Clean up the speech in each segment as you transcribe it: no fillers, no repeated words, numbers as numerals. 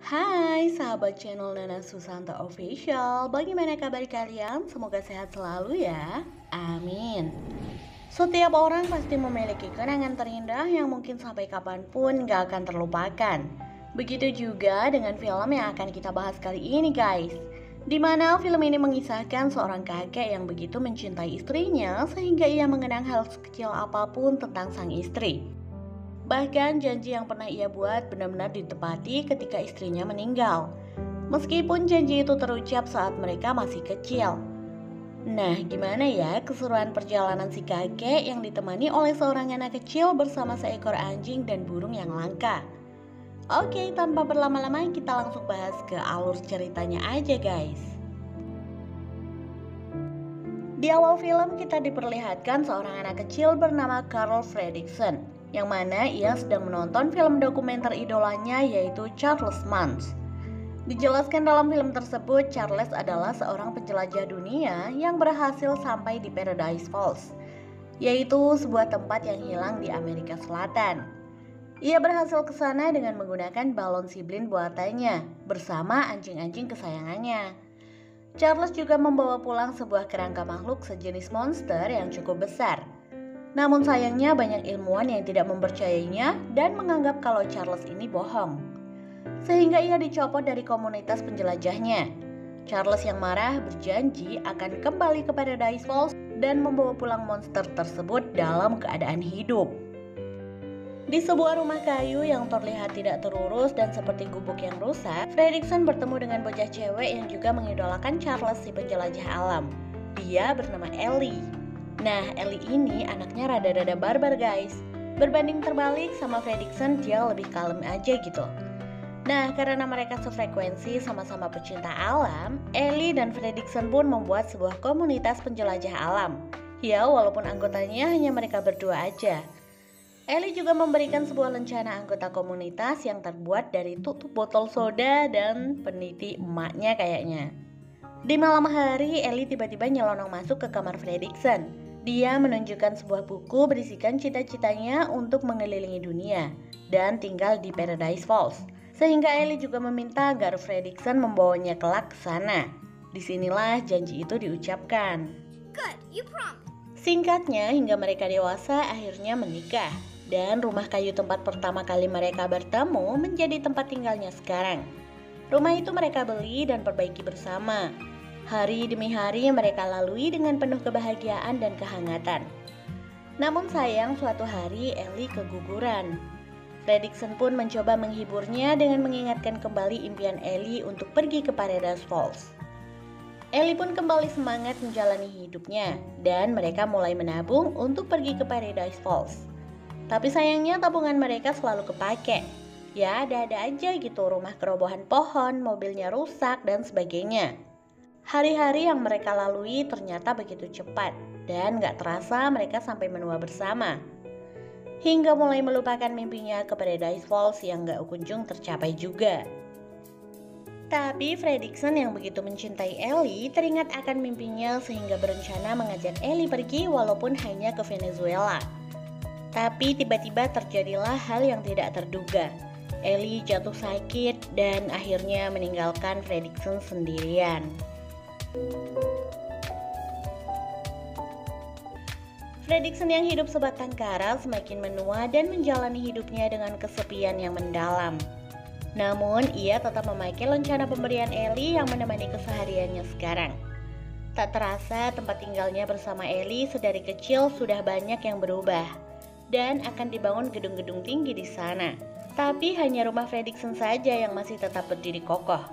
Hai sahabat channel Nana Susanto Official, bagaimana kabar kalian? Semoga sehat selalu ya, amin. Setiap orang pasti memiliki kenangan terindah yang mungkin sampai kapanpun gak akan terlupakan. Begitu juga dengan film yang akan kita bahas kali ini guys, dimana film ini mengisahkan seorang kakek yang begitu mencintai istrinya sehingga ia mengenang hal sekecil apapun tentang sang istri. Bahkan janji yang pernah ia buat benar-benar ditepati ketika istrinya meninggal. Meskipun janji itu terucap saat mereka masih kecil. Nah, gimana ya keseruan perjalanan si kakek yang ditemani oleh seorang anak kecil bersama seekor anjing dan burung yang langka? Oke, tanpa berlama-lama kita langsung bahas ke alur ceritanya aja guys. Di awal film kita diperlihatkan seorang anak kecil bernama Carl Fredricksen, yang mana ia sedang menonton film dokumenter idolanya yaitu Charles Mans. Dijelaskan dalam film tersebut, Charles adalah seorang penjelajah dunia yang berhasil sampai di Paradise Falls, yaitu sebuah tempat yang hilang di Amerika Selatan. Ia berhasil ke sana dengan menggunakan balon siblin buatannya bersama anjing-anjing kesayangannya. Charles juga membawa pulang sebuah kerangka makhluk sejenis monster yang cukup besar. Namun sayangnya banyak ilmuwan yang tidak mempercayainya dan menganggap kalau Charles ini bohong. Sehingga ia dicopot dari komunitas penjelajahnya. Charles yang marah berjanji akan kembali ke Paradise Falls dan membawa pulang monster tersebut dalam keadaan hidup. Di sebuah rumah kayu yang terlihat tidak terurus dan seperti gubuk yang rusak, Fredricksen bertemu dengan bocah cewek yang juga mengidolakan Charles si penjelajah alam. Dia bernama Ellie. Nah, Ellie ini anaknya rada-rada barbar guys. Berbanding terbalik sama Fredricksen, dia lebih kalem aja gitu. Nah, karena mereka sefrekuensi sama-sama pecinta alam, Ellie dan Fredricksen pun membuat sebuah komunitas penjelajah alam. Ya, walaupun anggotanya hanya mereka berdua aja. Ellie juga memberikan sebuah lencana anggota komunitas yang terbuat dari tutup botol soda dan peniti emaknya kayaknya. Di malam hari, Ellie tiba-tiba nyelonong masuk ke kamar Fredricksen. Dia menunjukkan sebuah buku berisikan cita-citanya untuk mengelilingi dunia dan tinggal di Paradise Falls. Sehingga Ellie juga meminta agar Fredricksen membawanya kelak ke sana. Disinilah janji itu diucapkan. Good, you promised. Singkatnya, hingga mereka dewasa akhirnya menikah. Dan rumah kayu tempat pertama kali mereka bertemu menjadi tempat tinggalnya sekarang. Rumah itu mereka beli dan perbaiki bersama. Hari demi hari mereka lalui dengan penuh kebahagiaan dan kehangatan. Namun sayang suatu hari Ellie keguguran. Fredricksen pun mencoba menghiburnya dengan mengingatkan kembali impian Ellie untuk pergi ke Paradise Falls. Ellie pun kembali semangat menjalani hidupnya dan mereka mulai menabung untuk pergi ke Paradise Falls. Tapi sayangnya tabungan mereka selalu kepake. Ya ada-ada aja gitu, rumah kerobohan pohon, mobilnya rusak dan sebagainya. Hari-hari yang mereka lalui ternyata begitu cepat dan gak terasa mereka sampai menua bersama. Hingga mulai melupakan mimpinya ke Paradise Falls yang gak kunjung tercapai juga. Tapi Fredricksen yang begitu mencintai Ellie teringat akan mimpinya sehingga berencana mengajak Ellie pergi walaupun hanya ke Venezuela. Tapi tiba-tiba terjadilah hal yang tidak terduga. Ellie jatuh sakit dan akhirnya meninggalkan Fredricksen sendirian. Fredricksen yang hidup sebatang kara semakin menua dan menjalani hidupnya dengan kesepian yang mendalam. Namun ia tetap memakai lencana pemberian Ellie yang menemani kesehariannya sekarang. Tak terasa tempat tinggalnya bersama Ellie sedari kecil sudah banyak yang berubah. Dan akan dibangun gedung-gedung tinggi di sana. Tapi hanya rumah Fredricksen saja yang masih tetap berdiri kokoh.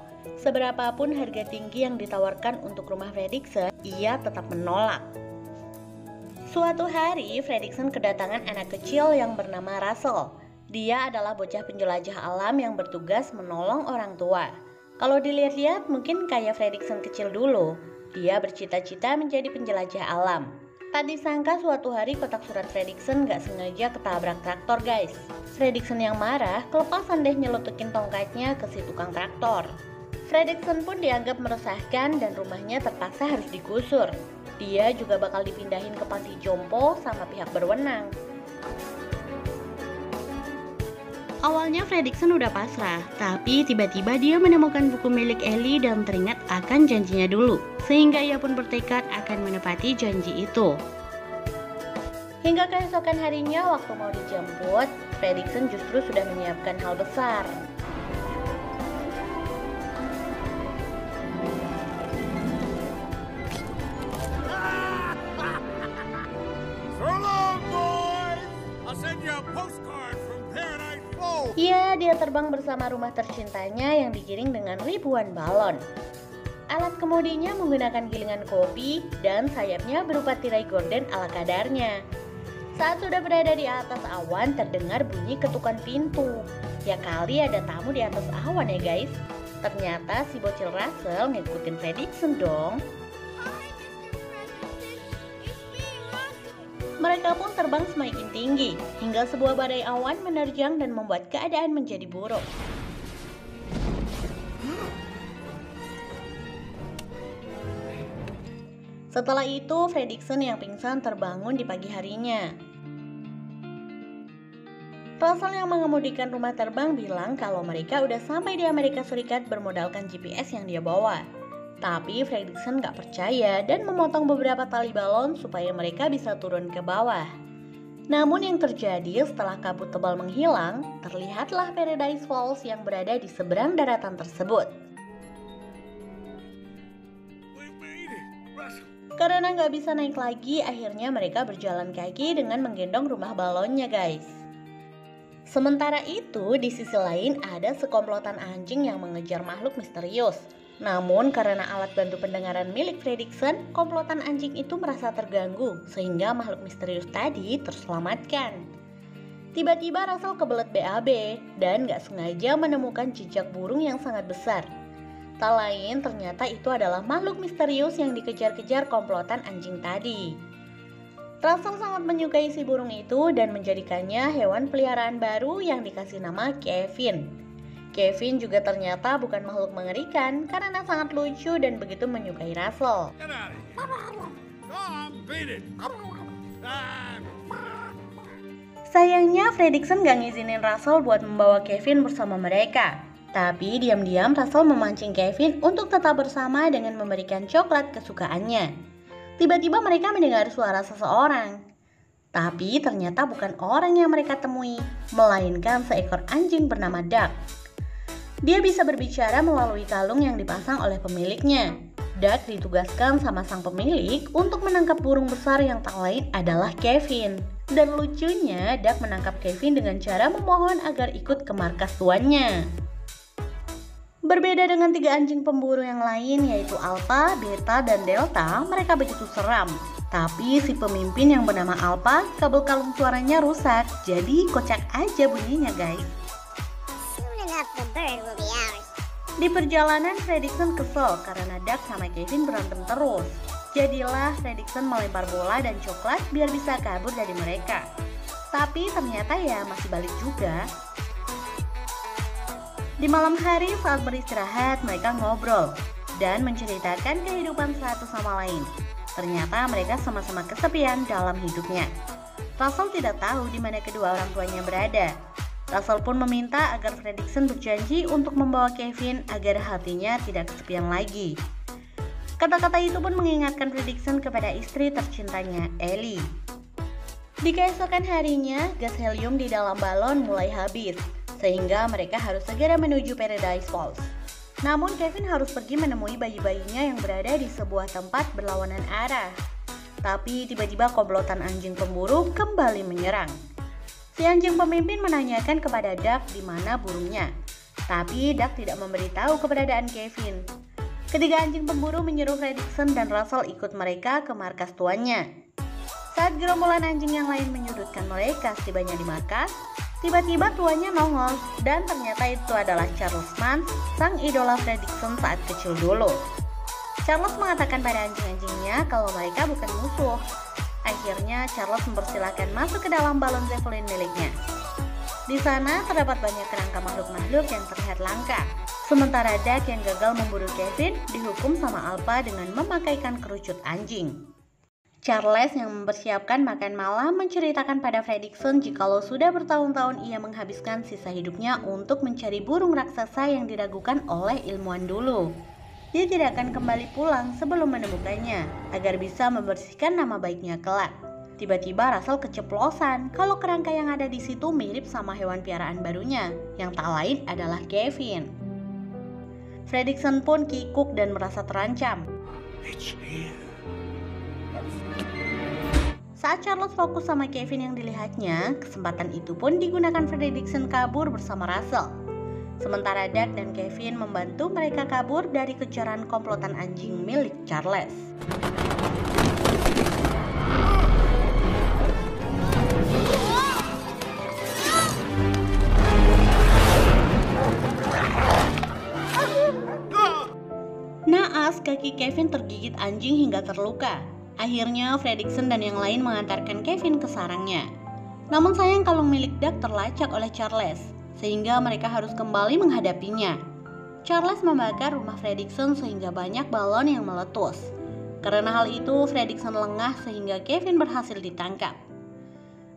Seberapapun harga tinggi yang ditawarkan untuk rumah Fredricksen, ia tetap menolak. Suatu hari, Fredricksen kedatangan anak kecil yang bernama Russell. Dia adalah bocah penjelajah alam yang bertugas menolong orang tua. Kalau dilihat-lihat mungkin kayak Fredricksen kecil dulu. Dia bercita-cita menjadi penjelajah alam. Tak disangka suatu hari kotak surat Fredricksen gak sengaja ketabrak traktor guys. Fredricksen yang marah kelepasan deh nyelutukin tongkatnya ke si tukang traktor. Fredricksen pun dianggap meresahkan dan rumahnya terpaksa harus digusur. Dia juga bakal dipindahin ke panti jompo sama pihak berwenang. Awalnya Fredricksen udah pasrah, tapi tiba-tiba dia menemukan buku milik Ellie dan teringat akan janjinya dulu, sehingga ia pun bertekad akan menepati janji itu. Hingga keesokan harinya waktu mau dijemput, Fredricksen justru sudah menyiapkan hal besar. Iya, dia terbang bersama rumah tercintanya yang digiring dengan ribuan balon. Alat kemudinya menggunakan gilingan kopi dan sayapnya berupa tirai gorden ala kadarnya. Saat sudah berada di atas awan, terdengar bunyi ketukan pintu. Ya kali ada tamu di atas awan ya guys. Ternyata si bocil Russell ngikutin Fredricksen dong. Mereka pun terbang semakin tinggi, hingga sebuah badai awan menerjang dan membuat keadaan menjadi buruk. Setelah itu, Fredricksen yang pingsan terbangun di pagi harinya. Russell yang mengemudikan rumah terbang bilang kalau mereka udah sampai di Amerika Serikat bermodalkan GPS yang dia bawa. Tapi Fredricksen gak percaya dan memotong beberapa tali balon supaya mereka bisa turun ke bawah. Namun yang terjadi setelah kabut tebal menghilang, terlihatlah Paradise Falls yang berada di seberang daratan tersebut. Karena gak bisa naik lagi, akhirnya mereka berjalan kaki dengan menggendong rumah balonnya guys. Sementara itu, di sisi lain ada sekomplotan anjing yang mengejar makhluk misterius. Namun karena alat bantu pendengaran milik Fredricksen, komplotan anjing itu merasa terganggu sehingga makhluk misterius tadi terselamatkan. Tiba-tiba Russell kebelet BAB dan gak sengaja menemukan jejak burung yang sangat besar. Tak lain ternyata itu adalah makhluk misterius yang dikejar-kejar komplotan anjing tadi. Russell sangat menyukai si burung itu dan menjadikannya hewan peliharaan baru yang dikasih nama Kevin. Kevin juga ternyata bukan makhluk mengerikan karena sangat lucu dan begitu menyukai Russell. Sayangnya Fredricksen gak ngizinin Russell buat membawa Kevin bersama mereka. Tapi diam-diam Russell memancing Kevin untuk tetap bersama dengan memberikan coklat kesukaannya. Tiba-tiba mereka mendengar suara seseorang. Tapi ternyata bukan orang yang mereka temui, melainkan seekor anjing bernama Duck. Dia bisa berbicara melalui kalung yang dipasang oleh pemiliknya. Duck ditugaskan sama sang pemilik untuk menangkap burung besar yang tak lain adalah Kevin. Dan lucunya, Duck menangkap Kevin dengan cara memohon agar ikut ke markas tuannya. Berbeda dengan 3 anjing pemburu yang lain yaitu Alpha, Beta, dan Delta, mereka begitu seram. Tapi si pemimpin yang bernama Alpha, kabel kalung suaranya rusak, jadi kocak aja bunyinya guys. Di perjalanan Fredricksen kesel karena Duck sama Kevin berantem terus. Jadilah Fredricksen melempar bola dan coklat biar bisa kabur dari mereka. Tapi ternyata ya masih balik juga. Di malam hari saat beristirahat mereka ngobrol dan menceritakan kehidupan satu sama lain. Ternyata mereka sama-sama kesepian dalam hidupnya. Russell tidak tahu di mana kedua orang tuanya berada. Russell pun meminta agar Fredricksen berjanji untuk membawa Kevin agar hatinya tidak kesepian lagi. Kata-kata itu pun mengingatkan Fredricksen kepada istri tercintanya, Ellie. Di keesokan harinya, gas helium di dalam balon mulai habis, sehingga mereka harus segera menuju Paradise Falls. Namun Kevin harus pergi menemui bayi-bayinya yang berada di sebuah tempat berlawanan arah. Tapi tiba-tiba komplotan anjing pemburu kembali menyerang. Si anjing pemimpin menanyakan kepada Duck di mana burungnya, tapi Duck tidak memberitahu keberadaan Kevin. Ketiga anjing pemburu menyuruh Fredricksen dan Russell ikut mereka ke markas tuannya. Saat gerombolan anjing yang lain menyudutkan mereka setibanya di markas, tiba-tiba tuannya nongol dan ternyata itu adalah Charles Mance, sang idola Fredricksen saat kecil dulu. Charles mengatakan pada anjing-anjingnya kalau mereka bukan musuh. Akhirnya Charles mempersilahkan masuk ke dalam balon Zeppelin miliknya. Di sana terdapat banyak kerangka makhluk-makhluk yang terlihat langka. Sementara Duck yang gagal memburu Kevin dihukum sama Alpha dengan memakaikan kerucut anjing. Charles yang mempersiapkan makan malam menceritakan pada Fredricksen jikalau sudah bertahun-tahun ia menghabiskan sisa hidupnya untuk mencari burung raksasa yang diragukan oleh ilmuwan dulu. Dia tidak akan kembali pulang sebelum menemukannya, agar bisa membersihkan nama baiknya kelak. Tiba-tiba Russell keceplosan kalau kerangka yang ada di situ mirip sama hewan piaraan barunya, yang tak lain adalah Kevin. Fredricksen pun kikuk dan merasa terancam. Saat Charles fokus sama Kevin yang dilihatnya, kesempatan itu pun digunakan Fredricksen kabur bersama Russell. Sementara Doug dan Kevin membantu mereka kabur dari kejaran komplotan anjing milik Charles. Naas, kaki Kevin tergigit anjing hingga terluka. Akhirnya Fredricksen dan yang lain mengantarkan Kevin ke sarangnya. Namun sayang kalung milik Doug terlacak oleh Charles, sehingga mereka harus kembali menghadapinya. Charles membakar rumah Fredricksen sehingga banyak balon yang meletus. Karena hal itu, Fredricksen lengah sehingga Kevin berhasil ditangkap.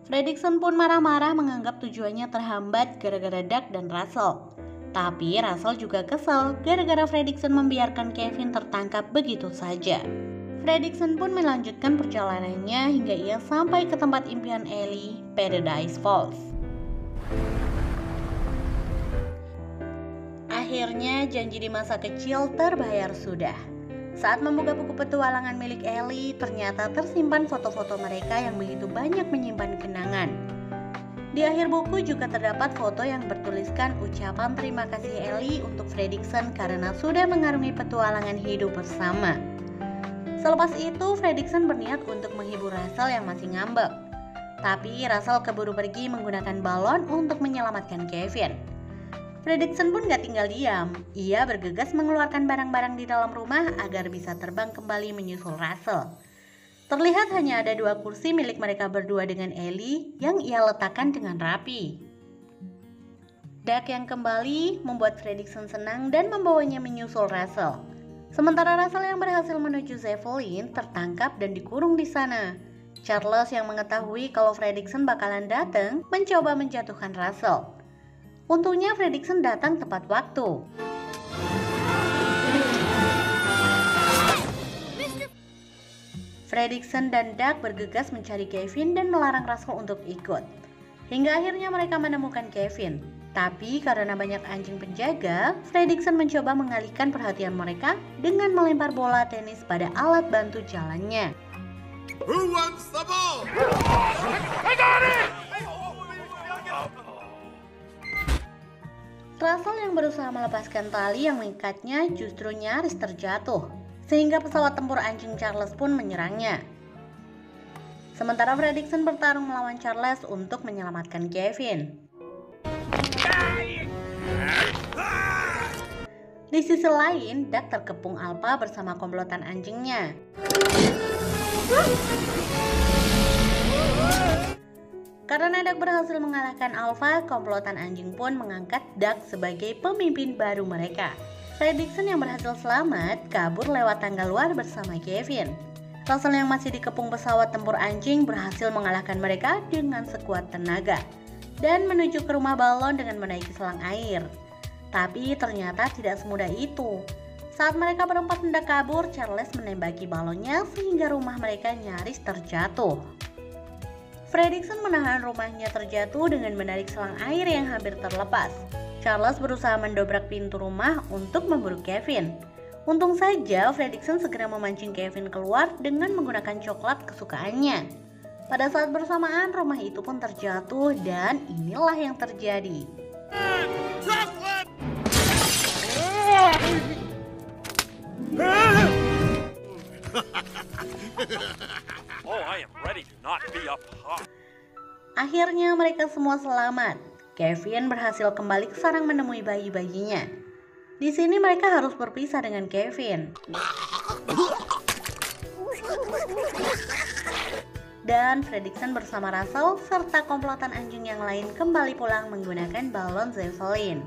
Fredricksen pun marah-marah menganggap tujuannya terhambat gara-gara Doug dan Russell. Tapi Russell juga kesal gara-gara Fredricksen membiarkan Kevin tertangkap begitu saja. Fredricksen pun melanjutkan perjalanannya hingga ia sampai ke tempat impian Ellie, Paradise Falls. Akhirnya janji di masa kecil terbayar sudah. Saat membuka buku petualangan milik Ellie, ternyata tersimpan foto-foto mereka yang begitu banyak menyimpan kenangan. Di akhir buku juga terdapat foto yang bertuliskan ucapan terima kasih Ellie untuk Fredricksen karena sudah mengarungi petualangan hidup bersama. Selepas itu, Fredricksen berniat untuk menghibur Russell yang masih ngambek. Tapi Russell keburu pergi menggunakan balon untuk menyelamatkan Kevin. Fredricksen pun gak tinggal diam. Ia bergegas mengeluarkan barang-barang di dalam rumah agar bisa terbang kembali menyusul Russell. Terlihat hanya ada 2 kursi milik mereka berdua dengan Ellie yang ia letakkan dengan rapi. Doug yang kembali membuat Fredricksen senang dan membawanya menyusul Russell. Sementara Russell yang berhasil menuju Zeppelin tertangkap dan dikurung di sana. Charles yang mengetahui kalau Fredricksen bakalan datang mencoba menjatuhkan Russell. Untungnya Fredricksen datang tepat waktu. Fredricksen dan Doug bergegas mencari Kevin dan melarang Russell untuk ikut. Hingga akhirnya mereka menemukan Kevin. Tapi karena banyak anjing penjaga, Fredricksen mencoba mengalihkan perhatian mereka dengan melempar bola tenis pada alat bantu jalannya. Who wants the ball? I got it! Russell yang berusaha melepaskan tali yang mengikatnya justru nyaris terjatuh, sehingga pesawat tempur anjing Charles pun menyerangnya. Sementara Fredricksen bertarung melawan Charles untuk menyelamatkan Kevin. Di sisi lain, Doug terkepung Alpha bersama komplotan anjingnya. Karena Doug berhasil mengalahkan Alpha, komplotan anjing pun mengangkat Doug sebagai pemimpin baru mereka. Fredricksen yang berhasil selamat kabur lewat tangga luar bersama Kevin. Russell yang masih dikepung pesawat tempur anjing berhasil mengalahkan mereka dengan sekuat tenaga dan menuju ke rumah balon dengan menaiki selang air. Tapi ternyata tidak semudah itu. Saat mereka berempat hendak kabur, Charles menembaki balonnya sehingga rumah mereka nyaris terjatuh. Fredricksen menahan rumahnya terjatuh dengan menarik selang air yang hampir terlepas. Charles berusaha mendobrak pintu rumah untuk memburu Kevin. Untung saja Fredricksen segera memancing Kevin keluar dengan menggunakan coklat kesukaannya. Pada saat bersamaan rumah itu pun terjatuh dan inilah yang terjadi. Chocolate! Oh, I am ready to not be a pup. Akhirnya mereka semua selamat. Kevin berhasil kembali ke sarang menemui bayi-bayinya. Di sini mereka harus berpisah dengan Kevin. Dan Fredricksen bersama Russell serta komplotan anjing yang lain kembali pulang menggunakan balon Zeppelin.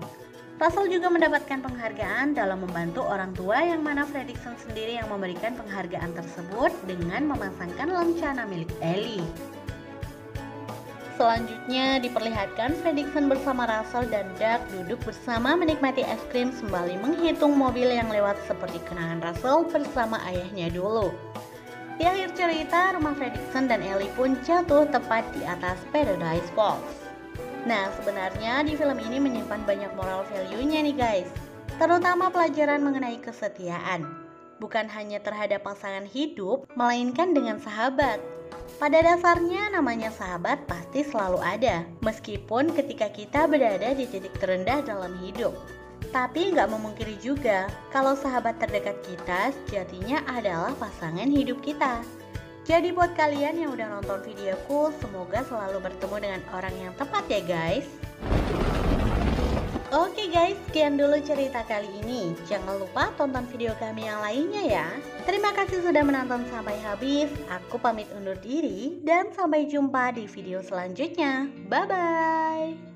Russell juga mendapatkan penghargaan dalam membantu orang tua, yang mana Fredricksen sendiri yang memberikan penghargaan tersebut dengan memasangkan lencana milik Ellie. Selanjutnya diperlihatkan Fredricksen bersama Russell dan Doug duduk bersama menikmati es krim sembari menghitung mobil yang lewat seperti kenangan Russell bersama ayahnya dulu. Di akhir cerita, rumah Fredricksen dan Ellie pun jatuh tepat di atas Paradise Falls. Nah, sebenarnya di film ini menyimpan banyak moral value-nya nih guys, terutama pelajaran mengenai kesetiaan, bukan hanya terhadap pasangan hidup, melainkan dengan sahabat. Pada dasarnya namanya sahabat pasti selalu ada, meskipun ketika kita berada di titik terendah dalam hidup. Tapi nggak memungkiri juga kalau sahabat terdekat kita sejatinya adalah pasangan hidup kita. Jadi buat kalian yang udah nonton videoku, semoga selalu bertemu dengan orang yang tepat ya guys. Oke guys, sekian dulu cerita kali ini. Jangan lupa tonton video kami yang lainnya ya. Terima kasih sudah menonton sampai habis. Aku pamit undur diri dan sampai jumpa di video selanjutnya. Bye bye.